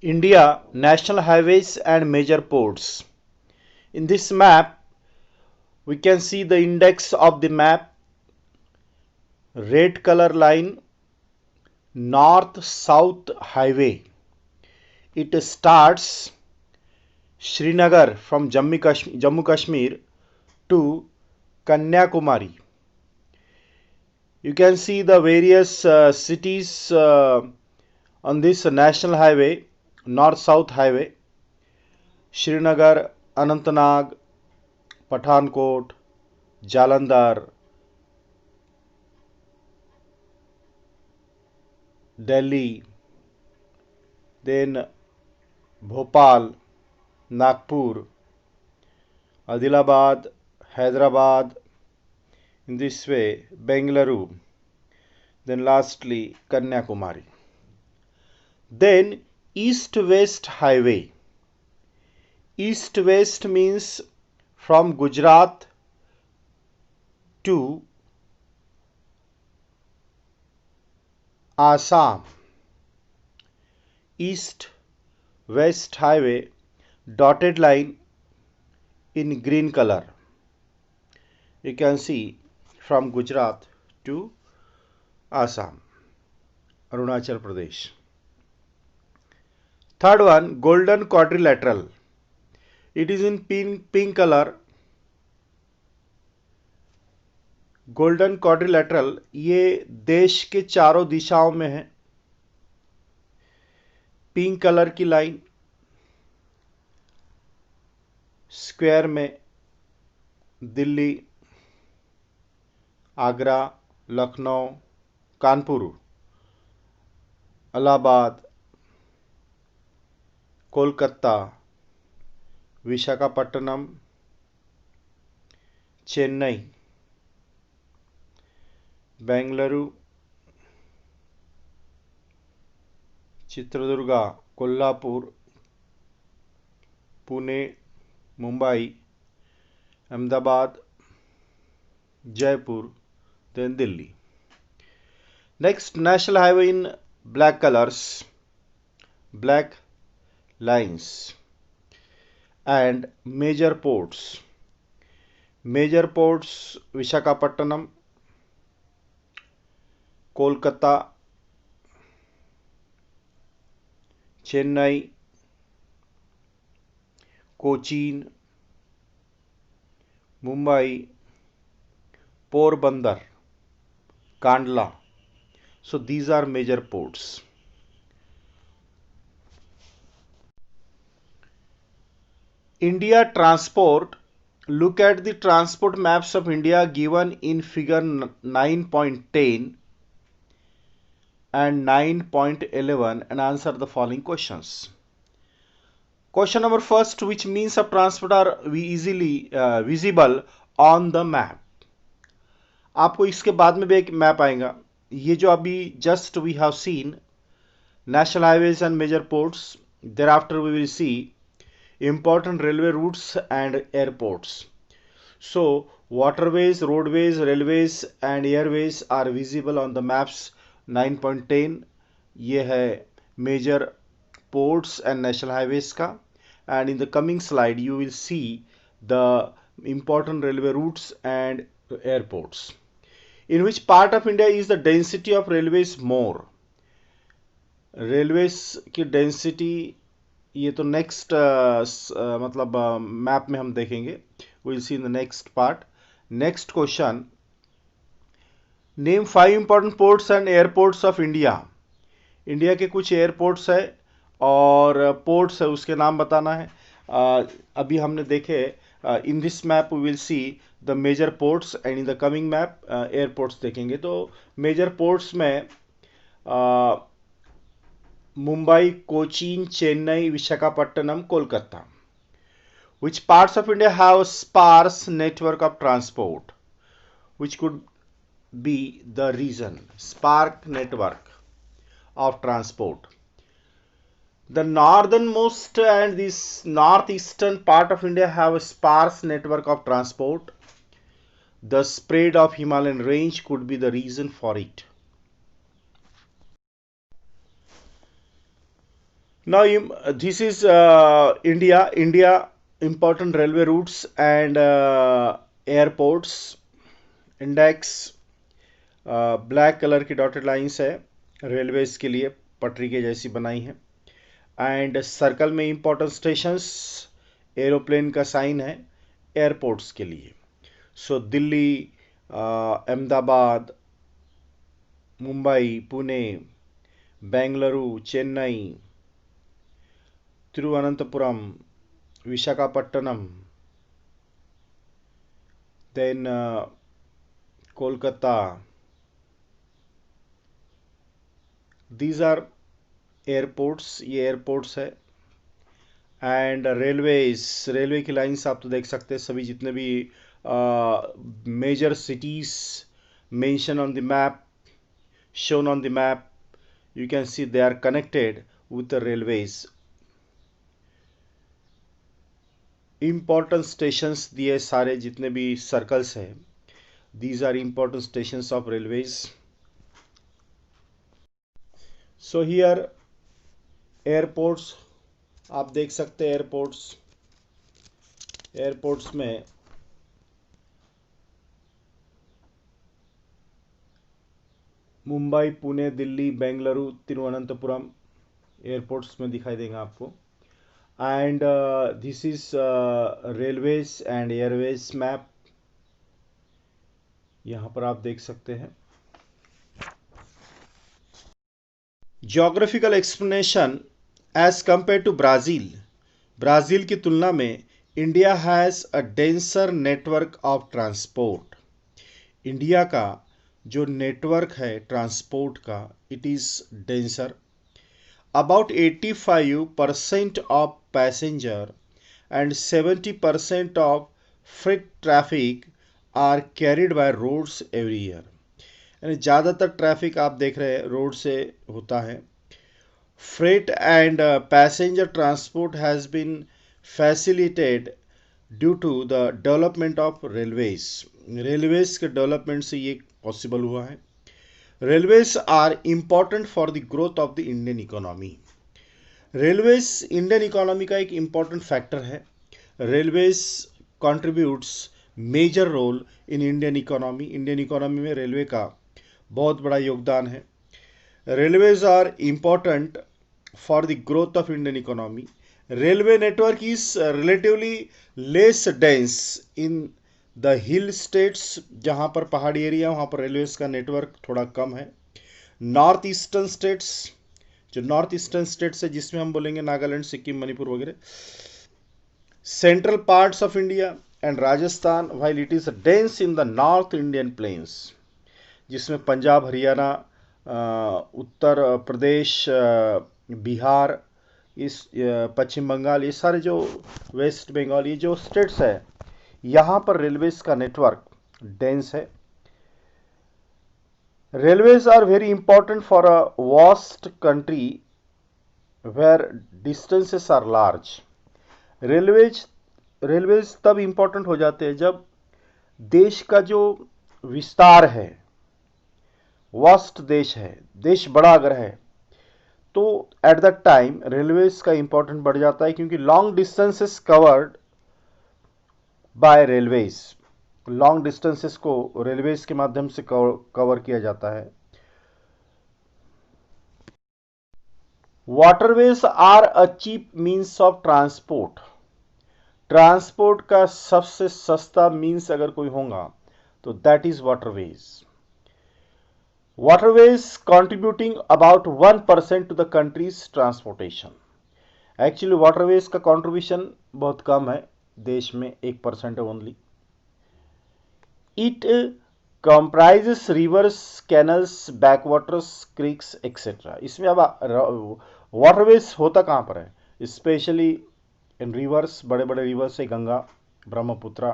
India national highways and major ports. In this map, we can see the index of the map, red color line, north south highway. It starts Srinagar from Jammu Kashmir to Kanyakumari. You can see the various cities on this national highway, north south highway: Srinagar, Anantnag, Pathankot, Jalandhar, Delhi, then Bhopal, Nagpur, Adilabad, Hyderabad, in this way, Bengaluru, then lastly Kanyakumari. Then East-West Highway. East-West means from Gujarat to Assam. East-West Highway, dotted line in green color. You can see from Gujarat to Assam, Arunachal Pradesh. Third one, golden quadrilateral. It is in pink color. Golden quadrilateral ये देश के चारों दिशाओं में है. Pink colour की line square में Delhi, Agra, Lucknow, Kanpur, Allahabad, Kolkata, Visakhapatnam, Chennai, Bengaluru, Chitradurga, Kolhapur, Pune, Mumbai, Ahmedabad, Jaipur, then Delhi. Next, national highway in black colors, black lines, and major ports. Major ports: Visakhapatnam, Kolkata, Chennai, Cochin, Mumbai, Porbandar, Kandla. So these are major ports. India transport. Look at the transport maps of India given in figure 9.10 and 9.11 and answer the following questions. Question number first, which means of transport are easily visible on the map? आपको इसके बाद में भी एक map आएगा. ये जो अभी just we have seen national highways and major ports. Thereafter we will see important railway routes and airports. So waterways, roadways, railways and airways are visible on the maps 9.10. ये है major ports and national highways का. And in the coming slide you will see the important railway routes and airports. In which part of India is the density of railways more? Railways की density ये तो next मतलब map में हम देखेंगे. We will see in the next part. Next question, name 5 important ports and airports of India. India के कुछ airports है और पोर्ट्स है, उसके नाम बताना है. अभी हमने देखे in this map we will see the major ports and in the coming map airports देखेंगे. तो मेजर पोर्ट्स में Mumbai, Cochin, Chennai, Visakhapatnam, Kolkata. Which parts of India have a sparse network of transport? Which could be the reason? Sparse network of transport. The northernmost and this northeastern part of India have a sparse network of transport. The spread of Himalayan range could be the reason for it. Now, this is India important railway routes and airports. Index black colour की dotted lines है railways के लिए, पटरी के जैसी बनाई है। And circle में इंपॉर्टेंट स्टेशंस, एरोप्लेन का साइन है एयरपोर्ट्स के लिए। So Delhi, Ahmedabad, Mumbai, Pune, Bengaluru, Chennai, Thiruvananthapuram, Visakhapatnam, then Kolkata, these are airports, ये एयरपोर्ट्स है। एंड रेलवे की लाइंस आप तो देख सकते हैं, सभी जितने भी major cities mention on the map, shown on the map, you can see they are connected with the railways. Important stations दिए सारे जितने भी सर्कल्स हैं, these are important stations of railways. So here airports, आप देख सकते हैं airports में मुंबई, पुणे, दिल्ली, बेंगलुरु, तिरुवनंतपुरम एयरपोर्ट्स में दिखाई देंगे आपको। And this is railways and airways map, यहाँ पर आप देख सकते हैं। Geographical explanation, as compare to Brazil की तुलना में India has a denser network of transport. India का जो नेटवर्क है ट्रांसपोर्ट का, it is denser. About 85% of passenger and 70% of freight traffic are carried by roads every year. यानी ज़्यादातर traffic आप देख रहे हैं रोड से होता है। Freight and passenger transport has been facilitated due to the development of railways के डेवलपमेंट से ये पॉसिबल हुआ है। Railways are important for the growth of the Indian economy. Railways Indian economy का एक इम्पॉर्टेंट फैक्टर है। Railways contributes major role in Indian economy. Indian economy में railway का बहुत बड़ा योगदान है। Railways are important for the growth of Indian economy. Railway network is relatively less dense in the hill states, जहाँ पर पहाड़ी एरिया वहाँ पर रेलवेज का नेटवर्क थोड़ा कम है। नॉर्थ ईस्टर्न स्टेट्स, जो नॉर्थ ईस्टर्न स्टेट्स है जिसमें हम बोलेंगे नागालैंड, सिक्किम, मणिपुर वगैरह, central parts of India and Rajasthan, while it is dense in the north Indian plains, जिसमें पंजाब, हरियाणा, उत्तर प्रदेश, बिहार, इस पश्चिम बंगाल, ये सारे जो वेस्ट बंगाल, ये जो स्टेट्स है यहाँ पर रेलवेज का नेटवर्क डेंस है। Railways are very important for a vast country where distances are large. Railways तब इंपॉर्टेंट हो जाते हैं जब देश का जो विस्तार है, वास्ट देश है, देश बड़ा अगर है, तो एट दैट टाइम रेलवेज का इंपॉर्टेंट बढ़ जाता है, क्योंकि long distances covered by railways, long distances को रेलवेज के माध्यम से कवर किया जाता है। Waterways are a cheap means of transport. Transport का सबसे सस्ता मीन्स अगर कोई होगा तो that is waterways. Waterways contributing about 1% to the country's transportation. Actually waterways का कंट्रीब्यूशन बहुत कम है, देश में 1% है only. It comprises reverse, canals, backwaters, creeks etcetera. इसमें अब वाटरवेज होता कहाँ पर है? स्पेशली इन रिवर्स, बड़े बड़े रिवर्स है, गंगा, ब्रह्मपुत्रा,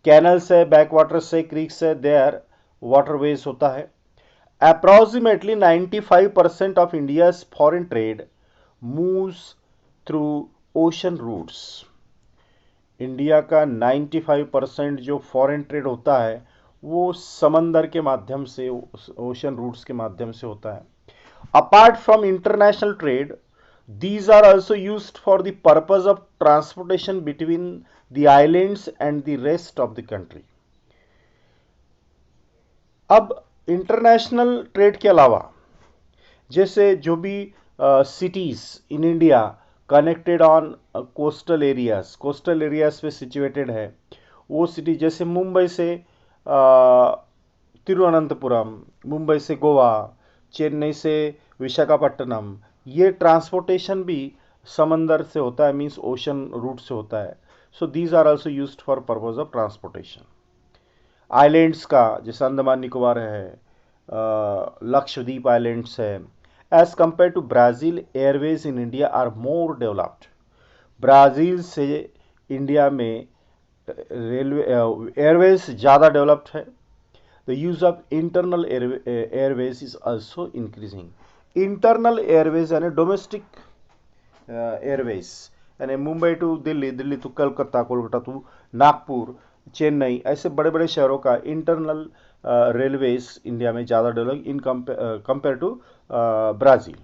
कैनल्स है, बैकवाटर्स है, क्रीक्स है, देयर वाटरवेज होता है। Approximately 95% of India's foreign trade moves through ocean routes. India का 95% जो फॉरेन ट्रेड होता है वो समंदर के माध्यम से, ओशन रूट्स के माध्यम से होता है। Apart from international trade, These are also used for the purpose of transportation between the islands and the rest of the country. अब इंटरनेशनल ट्रेड के अलावा जैसे जो भी cities in India connected on coastal areas पे situated है, वो city जैसे मुंबई से तिरुवनंतपुरम, मुंबई से गोवा, चेन्नई से विशाखापट्टनम, ये ट्रांसपोर्टेशन भी समंदर से होता है, मीन्स ओशन रूट से होता है. So these are also used for purpose of transportation. Islands का जैसे अंडमान निकोबार है, लक्षद्वीप आइलैंड्स है, as compare to Brazil, airways in India are more developed. Brazil से इंडिया में रेलवे एयरवेज ज़्यादा डेवलप्ड है. The use of internal airways is also increasing. Internal airways यानी domestic airways, यानी Mumbai to Delhi, Delhi to Calcutta, Kolkata to Nagpur, Chennai, ऐसे बड़े बड़े शहरों का इंटरनल रेलवेज इंडिया में ज़्यादा develop in compare to Brazil.